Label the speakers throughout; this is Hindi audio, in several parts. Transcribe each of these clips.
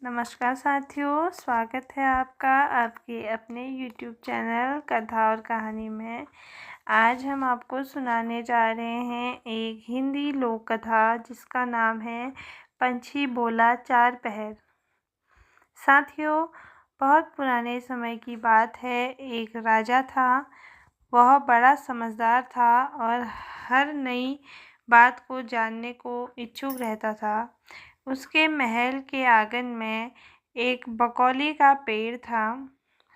Speaker 1: नमस्कार साथियों, स्वागत है आपका आपके अपने YouTube चैनल कथा और कहानी में। आज हम आपको सुनाने जा रहे हैं एक हिंदी लोक कथा जिसका नाम है पंछी बोला चार पहर। साथियों, बहुत पुराने समय की बात है। एक राजा था। वह बड़ा समझदार था और हर नई बात को जानने को इच्छुक रहता था। उसके महल के आंगन में एक बकौली का पेड़ था।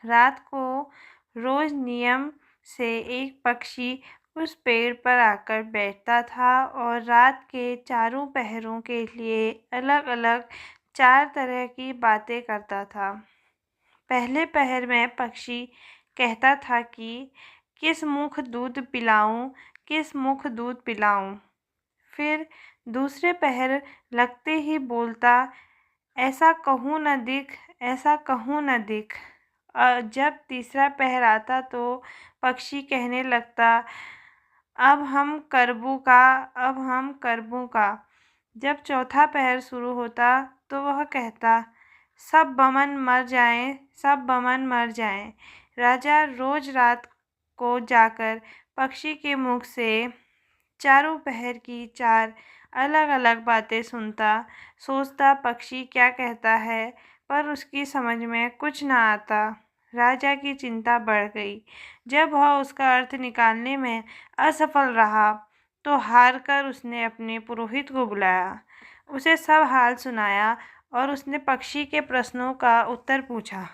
Speaker 1: रात को रोज नियम से एक पक्षी उस पेड़ पर आकर बैठता था और रात के चारों पहरों के लिए अलग अलग चार तरह की बातें करता था। पहले पहर में पक्षी कहता था कि किस मुख दूध पिलाऊं, किस मुख दूध पिलाऊं। फिर दूसरे पहर लगते ही बोलता, ऐसा कहूँ न दिख, ऐसा कहूँ न दिख। जब तीसरा पहर आता तो पक्षी कहने लगता, अब हम करबू का, अब हम करबू का। जब चौथा पहर शुरू होता तो वह कहता, सब बमन मर जाएं, सब बमन मर जाएं। राजा रोज रात को जाकर पक्षी के मुख से चारों पहर की चार अलग अलग बातें सुनता। सोचता पक्षी क्या कहता है, पर उसकी समझ में कुछ न आता। राजा की चिंता बढ़ गई। जब वह उसका अर्थ निकालने में असफल रहा तो हार कर उसने अपने पुरोहित को बुलाया। उसे सब हाल सुनाया और उसने पक्षी के प्रश्नों का उत्तर पूछा।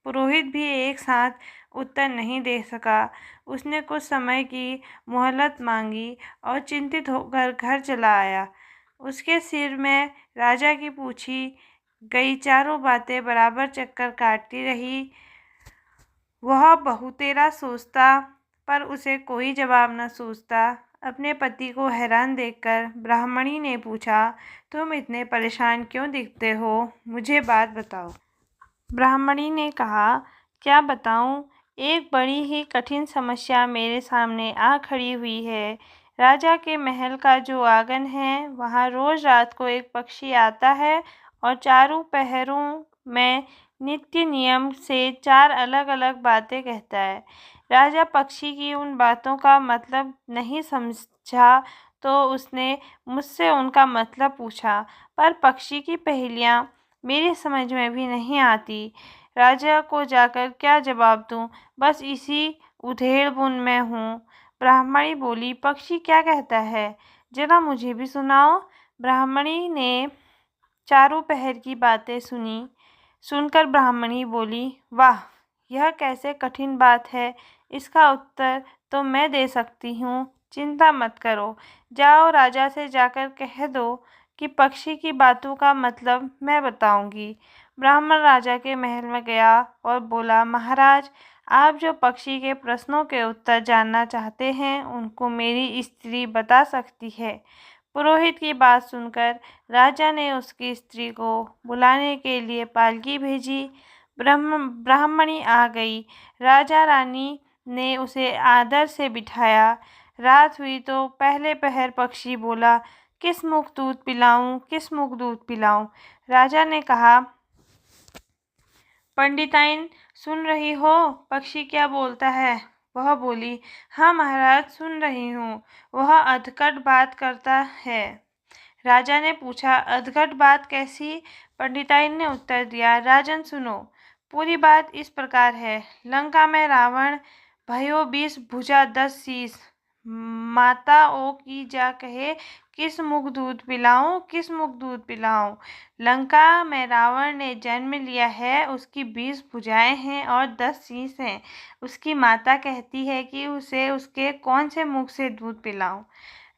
Speaker 1: पुरोहित भी एक साथ उत्तर नहीं दे सका। उसने कुछ समय की मोहलत मांगी और चिंतित होकर घर चला आया। उसके सिर में राजा की पूछी गई चारों बातें बराबर चक्कर काटती रही। वह बहुतेरा सोचता, पर उसे कोई जवाब न सूझता। अपने पति को हैरान देखकर ब्राह्मणी ने पूछा, तुम इतने परेशान क्यों दिखते हो? मुझे बात बताओ। ब्राह्मणी ने कहा, क्या बताऊं? एक बड़ी ही कठिन समस्या मेरे सामने आ खड़ी हुई है। राजा के महल का जो आंगन है, वहाँ रोज रात को एक पक्षी आता है और चारों पहरों में नित्य नियम से चार अलग अलग बातें कहता है। राजा पक्षी की उन बातों का मतलब नहीं समझा तो उसने मुझसे उनका मतलब पूछा, पर पक्षी की पहेलियाँ मेरी समझ में भी नहीं आती। राजा को जाकर क्या जवाब दूं? बस इसी उधेड़-बुन में हूँ। ब्राह्मणी बोली, पक्षी क्या कहता है? जरा मुझे भी सुनाओ। ब्राह्मणी ने चारों पहर की बातें सुनी। सुनकर ब्राह्मणी बोली, वाह, यह कैसे कठिन बात है। इसका उत्तर तो मैं दे सकती हूँ। चिंता मत करो। जाओ राजा से जाकर कह दो कि पक्षी की बातों का मतलब मैं बताऊंगी। ब्राह्मण राजा के महल में गया और बोला, महाराज, आप जो पक्षी के प्रश्नों के उत्तर जानना चाहते हैं, उनको मेरी स्त्री बता सकती है। पुरोहित की बात सुनकर राजा ने उसकी स्त्री को बुलाने के लिए पालकी भेजी। ब्राह्मणी आ गई। राजा रानी ने उसे आदर से बिठाया। रात हुई तो पहले पहर पक्षी बोला, किस मुख दूध पिलाऊं, किस मुख दूध पिलाऊं। राजा ने कहा, पंडिताइन, सुन रही हो पक्षी क्या बोलता है? वह बोली, हाँ महाराज, सुन रही हूँ। वह अधकट बात करता है। राजा ने पूछा, अधकट बात कैसी? पंडिताइन ने उत्तर दिया, राजन सुनो। पूरी बात इस प्रकार है। लंका में रावण भयो 20 भुजा 10 शीश। माता ओ की जा कहे, किस मुख दूध पिलाऊं, किस मुख दूध पिलाऊं। लंका में रावण ने जन्म लिया है। उसकी 20 भुजाएं हैं और 10 शीश हैं। उसकी माता कहती है कि उसे उसके कौन से मुख से दूध पिलाऊं।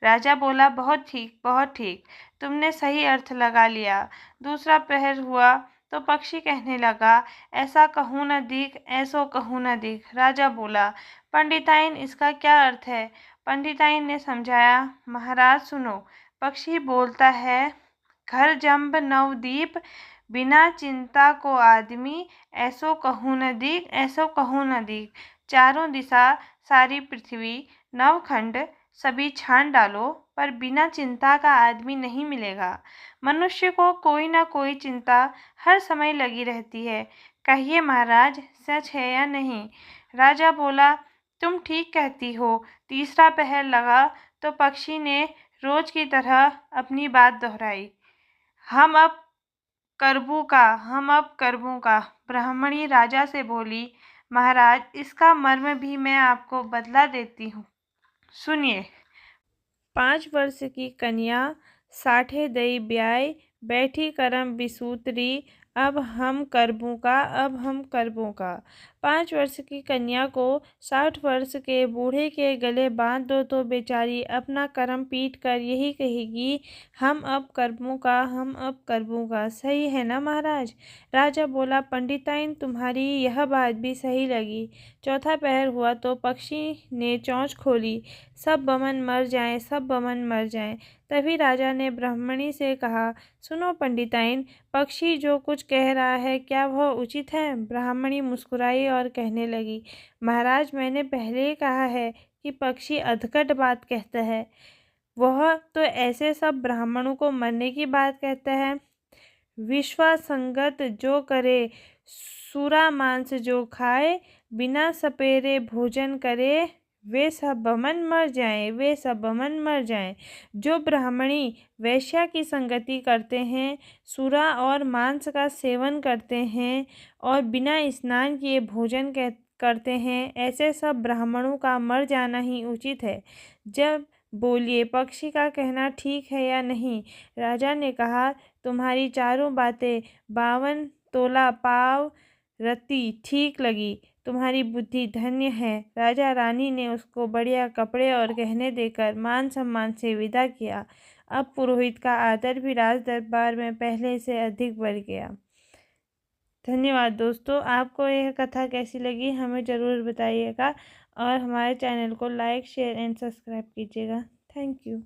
Speaker 1: राजा बोला, बहुत ठीक, बहुत ठीक, तुमने सही अर्थ लगा लिया। दूसरा पहर हुआ तो पक्षी कहने लगा, ऐसा कहूँ न दिख, ऐसो कहूँ न दिख। राजा बोला, पंडिताइन, इसका क्या अर्थ है? पंडिताइन ने समझाया, महाराज सुनो। पक्षी बोलता है, घर जम्ब नवदीप, बिना चिंता को आदमी, ऐसो कहूँ न दिख, ऐसो कहूँ न दिख। चारों दिशा सारी पृथ्वी, नवखंड सभी छान डालो, पर बिना चिंता का आदमी नहीं मिलेगा। मनुष्य को कोई ना कोई चिंता हर समय लगी रहती है। कहिए महाराज, सच है या नहीं? राजा बोला, तुम ठीक कहती हो। तीसरा पहर लगा तो पक्षी ने रोज की तरह अपनी बात दोहराई। हम अब करबू का। ब्राह्मणी राजा से बोली, महाराज, इसका मर्म भी मैं आपको बतला देती हूँ, सुनिए। 5 वर्ष की कन्या साठे दई ब्याई, बैठी करम बिसूतरी, अब हम करबू का। 5 वर्ष की कन्या को 60 वर्ष के बूढ़े के गले बांध दो तो बेचारी अपना करम पीट कर यही कहेगी, हम अब करबू का। सही है ना महाराज? राजा बोला, पंडिताइन, तुम्हारी यह बात भी सही लगी। चौथा पहर हुआ तो पक्षी ने चोंच खोली, सब बमन मर जाएं। तभी राजा ने ब्राह्मणी से कहा, सुनो पंडिताइन, पक्षी जो कुछ कह रहा है क्या वह उचित है? ब्राह्मणी मुस्कुराई और कहने लगी, महाराज, मैंने पहले ही कहा है कि पक्षी अधकट बात कहता है। वह तो ऐसे सब ब्राह्मणों को मरने की बात कहता है। विश्वासंगत जो करे, सूरा मांस जो खाए, बिना सपेरे भोजन करे, वे सब बमन मर जाएं। जो ब्राह्मणी वैश्या की संगति करते हैं, सूरा और मांस का सेवन करते हैं और बिना स्नान किए भोजन करते हैं, ऐसे सब ब्राह्मणों का मर जाना ही उचित है। जब बोलिए, पक्षी का कहना ठीक है या नहीं? राजा ने कहा, तुम्हारी चारों बातें 52 तोला पाव रत्ती ठीक लगी। तुम्हारी बुद्धि धन्य है। राजा रानी ने उसको बढ़िया कपड़े और गहने देकर मान सम्मान से विदा किया। अब पुरोहित का आदर भी राज दरबार में पहले से अधिक बढ़ गया। धन्यवाद दोस्तों। आपको यह कथा कैसी लगी हमें ज़रूर बताइएगा और हमारे चैनल को लाइक, शेयर एंड सब्सक्राइब कीजिएगा। Thank you.